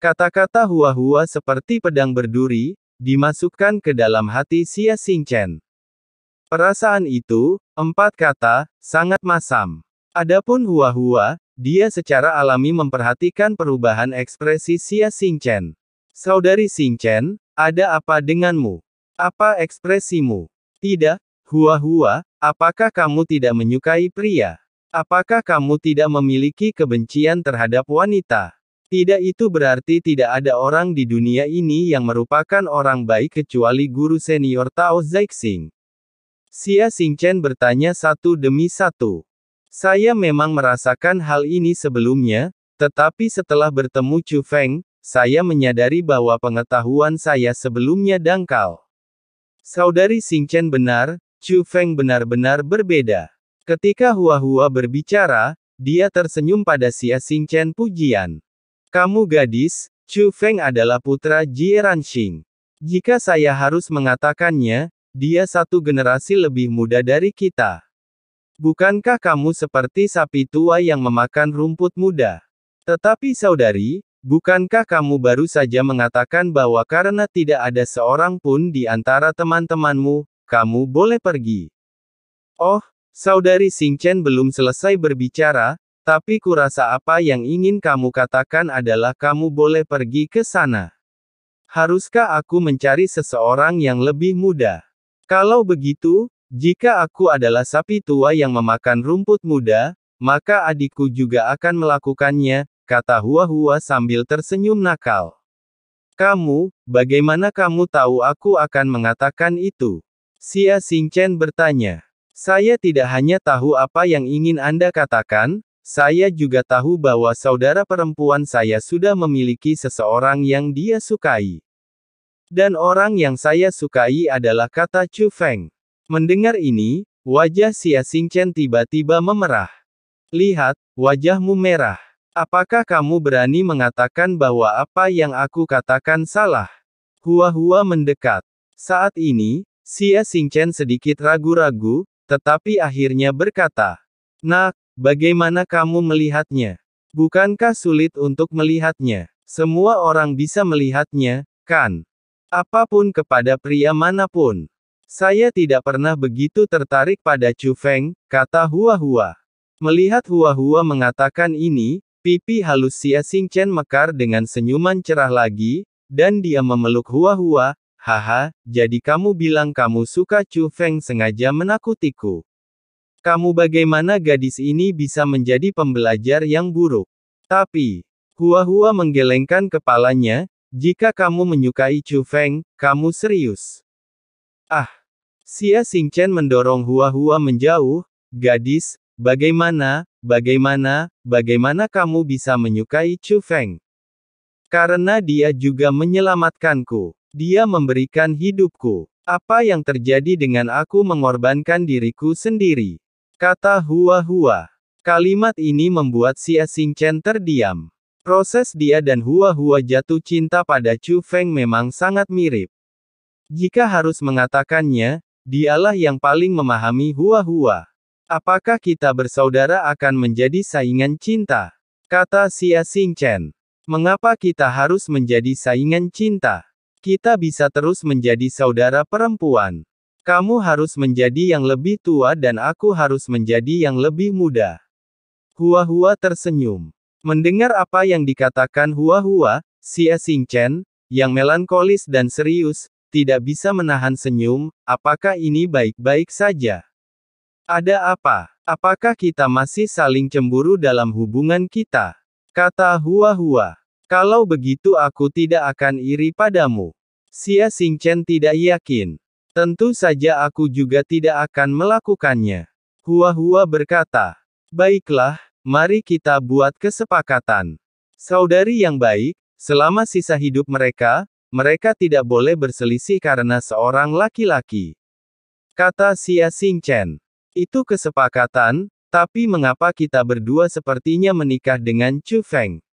Kata-kata Hua-Hua seperti pedang berduri, dimasukkan ke dalam hati Xia Xingchen. Perasaan itu, 4 kata, sangat masam. Adapun Hua-Hua, dia secara alami memperhatikan perubahan ekspresi Xia Xingchen. Saudari Xingchen, ada apa denganmu? Apa ekspresimu? Tidak, Hua-Hua, apakah kamu tidak menyukai pria? Apakah kamu tidak memiliki kebencian terhadap wanita? Tidak, itu berarti tidak ada orang di dunia ini yang merupakan orang baik kecuali guru senior Tao Zixing. Xia Xingchen bertanya satu demi satu. Saya memang merasakan hal ini sebelumnya, tetapi setelah bertemu Chu Feng, saya menyadari bahwa pengetahuan saya sebelumnya dangkal. Saudari Xingchen benar, Chu Feng benar-benar berbeda. Ketika Hua-Hua berbicara, dia tersenyum pada Xia Xingchen pujian. Kamu gadis, Chu Feng adalah putra Jie Ranxing. Jika saya harus mengatakannya, dia satu generasi lebih muda dari kita. Bukankah kamu seperti sapi tua yang memakan rumput muda? Tetapi saudari, bukankah kamu baru saja mengatakan bahwa karena tidak ada seorang pun di antara teman-temanmu, kamu boleh pergi? Oh, saudari Xingchen belum selesai berbicara, tapi kurasa apa yang ingin kamu katakan adalah kamu boleh pergi ke sana. Haruskah aku mencari seseorang yang lebih muda? Kalau begitu, jika aku adalah sapi tua yang memakan rumput muda, maka adikku juga akan melakukannya, kata Hua-Hua sambil tersenyum nakal. Kamu, bagaimana kamu tahu aku akan mengatakan itu? Xia Xingchen bertanya. Saya tidak hanya tahu apa yang ingin Anda katakan, saya juga tahu bahwa saudara perempuan saya sudah memiliki seseorang yang dia sukai. Dan orang yang saya sukai adalah kata Chu Feng. Mendengar ini, wajah Xia Xingchen tiba-tiba memerah. Lihat, wajahmu merah. Apakah kamu berani mengatakan bahwa apa yang aku katakan salah? Hua-Hua mendekat. Saat ini, Xia Xingchen sedikit ragu-ragu, tetapi akhirnya berkata, "Nak, bagaimana kamu melihatnya? Bukankah sulit untuk melihatnya? Semua orang bisa melihatnya, kan? Apapun kepada pria manapun. Saya tidak pernah begitu tertarik pada Chu Feng," kata Hua-Hua. Melihat Hua-Hua mengatakan ini, pipi halus Xia Xingchen mekar dengan senyuman cerah lagi, dan dia memeluk Hua-Hua. Haha, jadi kamu bilang kamu suka Chu Feng sengaja menakutiku. Kamu bagaimana gadis ini bisa menjadi pembelajar yang buruk? Tapi, Hua-Hua menggelengkan kepalanya, jika kamu menyukai Chu Feng, kamu serius. Ah! Xia Xingchen mendorong Hua-Hua menjauh, gadis, bagaimana kamu bisa menyukai Chu Feng? Karena dia juga menyelamatkanku. Dia memberikan hidupku. Apa yang terjadi dengan aku mengorbankan diriku sendiri? Kata Hua-Hua. Kalimat ini membuat Xia Xingchen terdiam. Proses dia dan Hua-Hua jatuh cinta pada Chu Feng memang sangat mirip. Jika harus mengatakannya, dialah yang paling memahami Hua-Hua. Apakah kita bersaudara akan menjadi saingan cinta? Kata Xia Xingchen. Mengapa kita harus menjadi saingan cinta? Kita bisa terus menjadi saudara perempuan. Kamu harus menjadi yang lebih tua dan aku harus menjadi yang lebih muda. Hua-Hua tersenyum. Mendengar apa yang dikatakan Hua-Hua, Xia Xingchen, yang melankolis dan serius, tidak bisa menahan senyum. Apakah ini baik-baik saja? Ada apa? Apakah kita masih saling cemburu dalam hubungan kita? Kata Hua-Hua. Kalau begitu aku tidak akan iri padamu. Xia Xingchen tidak yakin. Tentu saja aku juga tidak akan melakukannya. Hua-Hua berkata. Baiklah, mari kita buat kesepakatan. Saudari yang baik, selama sisa hidup mereka, mereka tidak boleh berselisih karena seorang laki-laki. Kata Xia Xingchen. Itu kesepakatan, tapi mengapa kita berdua sepertinya menikah dengan Chu Feng?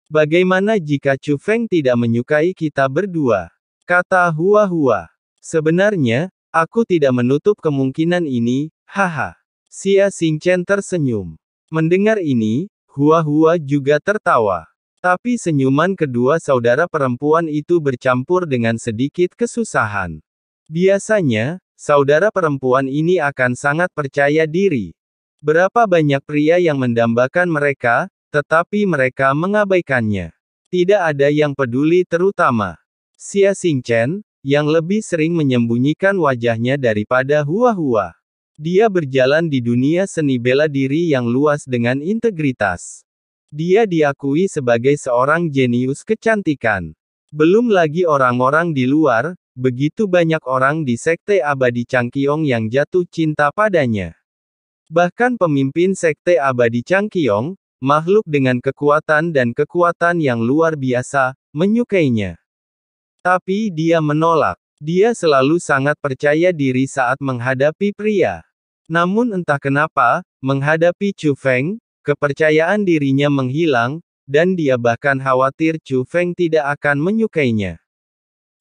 Bagaimana jika Chu Feng tidak menyukai kita berdua? Kata Hua-Hua. Sebenarnya, aku tidak menutup kemungkinan ini, haha. Xia Xingchen tersenyum. Mendengar ini, Hua-Hua juga tertawa. Tapi senyuman kedua saudara perempuan itu bercampur dengan sedikit kesusahan. Biasanya, saudara perempuan ini akan sangat percaya diri. Berapa banyak pria yang mendambakan mereka, tetapi mereka mengabaikannya. Tidak ada yang peduli terutama Xia Xingchen, yang lebih sering menyembunyikan wajahnya daripada Hua-Hua. Dia berjalan di dunia seni bela diri yang luas dengan integritas. Dia diakui sebagai seorang jenius kecantikan. Belum lagi orang-orang di luar, begitu banyak orang di Sekte Abadi Changqiong yang jatuh cinta padanya. Bahkan pemimpin Sekte Abadi Changqiong, makhluk dengan kekuatan dan kekuatan yang luar biasa, menyukainya. Tapi dia menolak. Dia selalu sangat percaya diri saat menghadapi pria. Namun entah kenapa, menghadapi Chu Feng, kepercayaan dirinya menghilang, dan dia bahkan khawatir Chu Feng tidak akan menyukainya.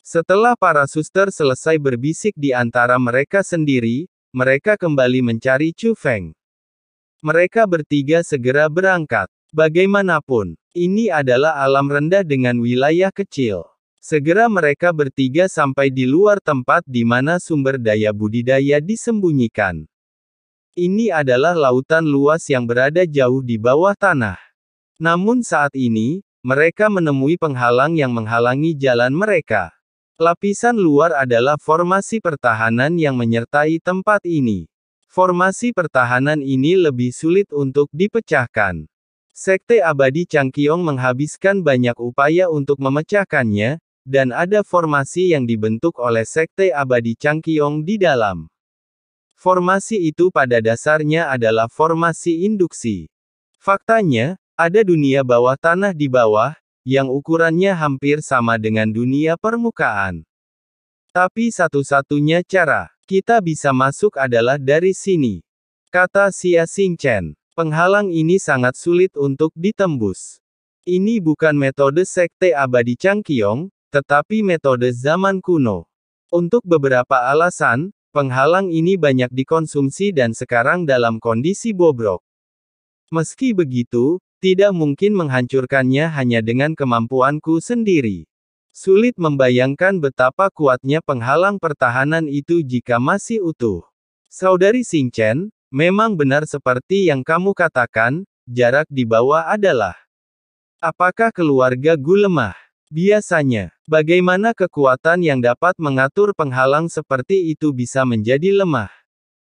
Setelah para suster selesai berbisik di antara mereka sendiri, mereka kembali mencari Chu Feng. Mereka bertiga segera berangkat. Bagaimanapun, ini adalah alam rendah dengan wilayah kecil. Segera mereka bertiga sampai di luar tempat di mana sumber daya budidaya disembunyikan. Ini adalah lautan luas yang berada jauh di bawah tanah. Namun saat ini, mereka menemui penghalang yang menghalangi jalan mereka. Lapisan luar adalah formasi pertahanan yang menyertai tempat ini. Formasi pertahanan ini lebih sulit untuk dipecahkan. Sekte Abadi Changqiong menghabiskan banyak upaya untuk memecahkannya, dan ada formasi yang dibentuk oleh Sekte Abadi Changqiong di dalam. Formasi itu pada dasarnya adalah formasi induksi. Faktanya, ada dunia bawah tanah di bawah, yang ukurannya hampir sama dengan dunia permukaan. Tapi satu-satunya cara kita bisa masuk adalah dari sini, kata Xia Xingchen. Penghalang ini sangat sulit untuk ditembus. Ini bukan metode Sekte Abadi Changqiong, tetapi metode zaman kuno. Untuk beberapa alasan, penghalang ini banyak dikonsumsi dan sekarang dalam kondisi bobrok. Meski begitu, tidak mungkin menghancurkannya hanya dengan kemampuanku sendiri. Sulit membayangkan betapa kuatnya penghalang pertahanan itu jika masih utuh. Saudari Xingchen, memang benar seperti yang kamu katakan, jarak di bawah adalah. Apakah keluarga Gu lemah? Biasanya, bagaimana kekuatan yang dapat mengatur penghalang seperti itu bisa menjadi lemah?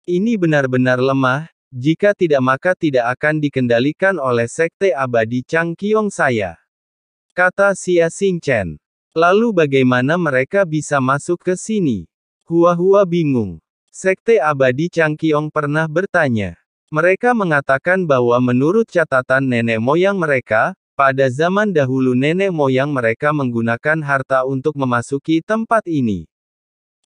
Ini benar-benar lemah, jika tidak maka tidak akan dikendalikan oleh Sekte Abadi Changqiong saya, kata Xia Xingchen. Lalu bagaimana mereka bisa masuk ke sini? Hua-Hua bingung. Sekte Abadi Changqiong pernah bertanya. Mereka mengatakan bahwa menurut catatan nenek moyang mereka, pada zaman dahulu nenek moyang mereka menggunakan harta untuk memasuki tempat ini.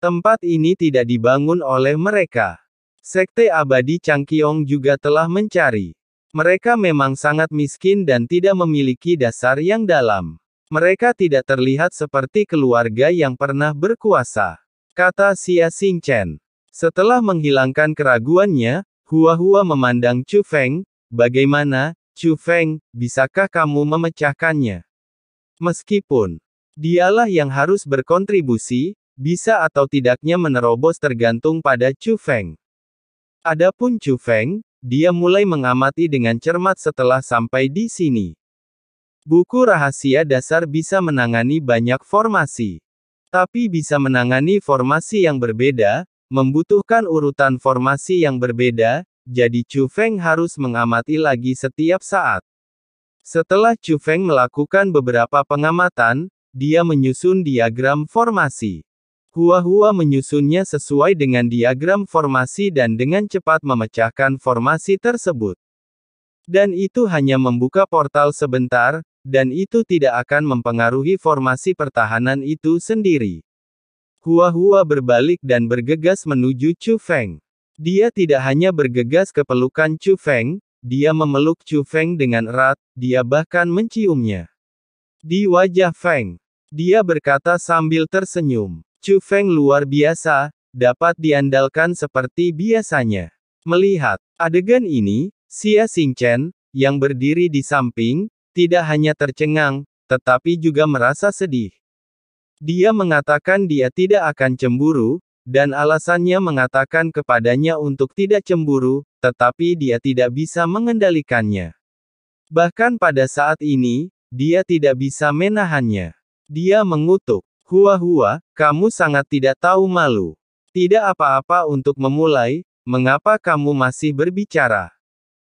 Tempat ini tidak dibangun oleh mereka. Sekte Abadi Changqiong juga telah mencari. Mereka memang sangat miskin dan tidak memiliki dasar yang dalam. Mereka tidak terlihat seperti keluarga yang pernah berkuasa, kata Xia Xingchen. Setelah menghilangkan keraguannya, Hua-Hua memandang Chu Feng. Bagaimana, Chu Feng, bisakah kamu memecahkannya? Meskipun dialah yang harus berkontribusi, bisa atau tidaknya menerobos tergantung pada Chu Feng. Adapun Chu Feng, dia mulai mengamati dengan cermat setelah sampai di sini. Buku rahasia dasar bisa menangani banyak formasi. Tapi bisa menangani formasi yang berbeda, membutuhkan urutan formasi yang berbeda, jadi Chu Feng harus mengamati lagi setiap saat. Setelah Chu Feng melakukan beberapa pengamatan, dia menyusun diagram formasi. Hua-Hua menyusunnya sesuai dengan diagram formasi dan dengan cepat memecahkan formasi tersebut. Dan itu hanya membuka portal sebentar, dan itu tidak akan mempengaruhi formasi pertahanan itu sendiri. Hua-Hua berbalik dan bergegas menuju Chu Feng. Dia tidak hanya bergegas ke pelukan Chu Feng, dia memeluk Chu Feng dengan erat, dia bahkan menciumnya. Di wajah Feng, dia berkata sambil tersenyum, Chu Feng luar biasa, dapat diandalkan seperti biasanya. Melihat adegan ini, Xia Xingchen, yang berdiri di samping, tidak hanya tercengang, tetapi juga merasa sedih. Dia mengatakan dia tidak akan cemburu, dan alasannya mengatakan kepadanya untuk tidak cemburu, tetapi dia tidak bisa mengendalikannya. Bahkan pada saat ini, dia tidak bisa menahannya. Dia mengutuk, "Hua-hua, kamu sangat tidak tahu malu. Tidak apa-apa untuk memulai, mengapa kamu masih berbicara?"